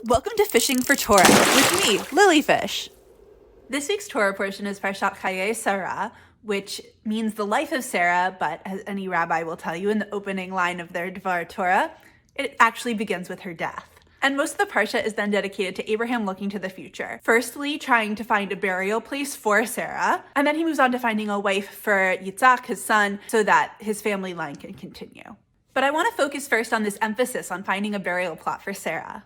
Welcome to Fishing for Torah with me, Lilyfish. This week's Torah portion is Parshat Chayyei Sarah, which means the life of Sarah, but as any rabbi will tell you in the opening line of their Dvar Torah, it actually begins with her death. And most of the parsha is then dedicated to Abraham looking to the future. Firstly, trying to find a burial place for Sarah, and then he moves on to finding a wife for Yitzhak, his son, so that his family line can continue. But I want to focus first on this emphasis on finding a burial plot for Sarah.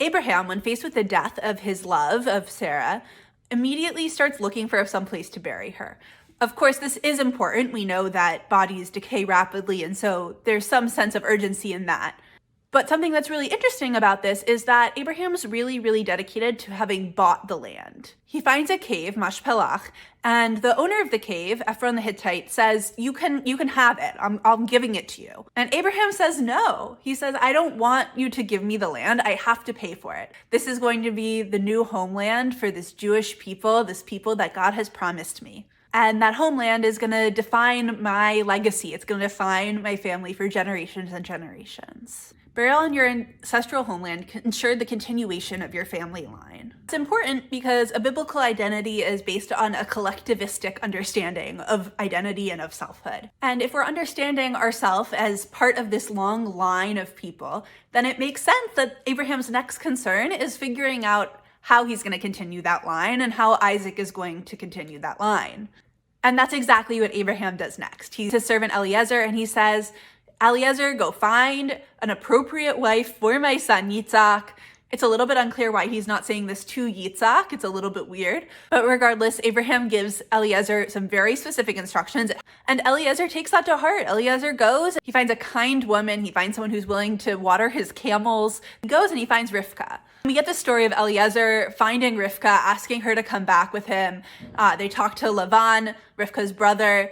Abraham, when faced with the death of his love of Sarah, immediately starts looking for some place to bury her. Of course, this is important. We know that bodies decay rapidly, and so there's some sense of urgency in that. But something that's really interesting about this is that Abraham's really dedicated to having bought the land. He finds a cave, Mashpelach, and the owner of the cave, Ephron the Hittite, says, you can have it. I'm giving it to you. And Abraham says no. He says, I don't want you to give me the land. I have to pay for it. This is going to be the new homeland for this Jewish people, this people that God has promised me. And that homeland is going to define my legacy. It's going to define my family for generations and generations. Burial in your ancestral homeland ensured the continuation of your family line. It's important because a biblical identity is based on a collectivistic understanding of identity and of selfhood. And if we're understanding ourselves as part of this long line of people, then it makes sense that Abraham's next concern is figuring out how he's going to continue that line and how Isaac is going to continue that line. And that's exactly what Abraham does next. He's his servant Eliezer, and he says, Eliezer, go find an appropriate wife for my son Yitzhak. It's a little bit unclear why he's not saying this to Yitzhak. It's a little bit weird. But regardless, Abraham gives Eliezer some very specific instructions, and Eliezer takes that to heart. Eliezer goes, he finds a kind woman, he finds someone who's willing to water his camels. He goes and he finds Rivka. We get the story of Eliezer finding Rivka, asking her to come back with him. They talk to Lavan, Rivka's brother.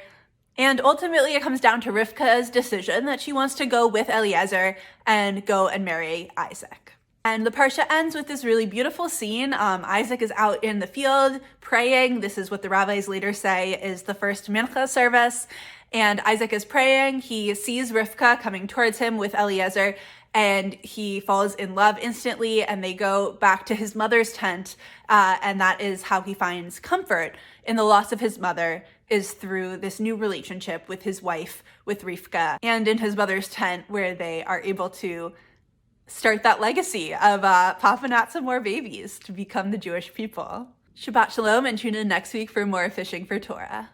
And ultimately, it comes down to Rivka's decision that she wants to go with Eliezer and go and marry Isaac. And the parsha ends with this really beautiful scene. Isaac is out in the field praying. This is what the rabbis later say is the first mincha service. And Isaac is praying. He sees Rivka coming towards him with Eliezer, and he falls in love instantly, and they go back to his mother's tent. And that is how he finds comfort in the loss of his mother, is through this new relationship with his wife, with Rivka, and in his mother's tent, where they are able to start that legacy of popping out some more babies to become the Jewish people. Shabbat Shalom, and tune in next week for more Fishing for Torah.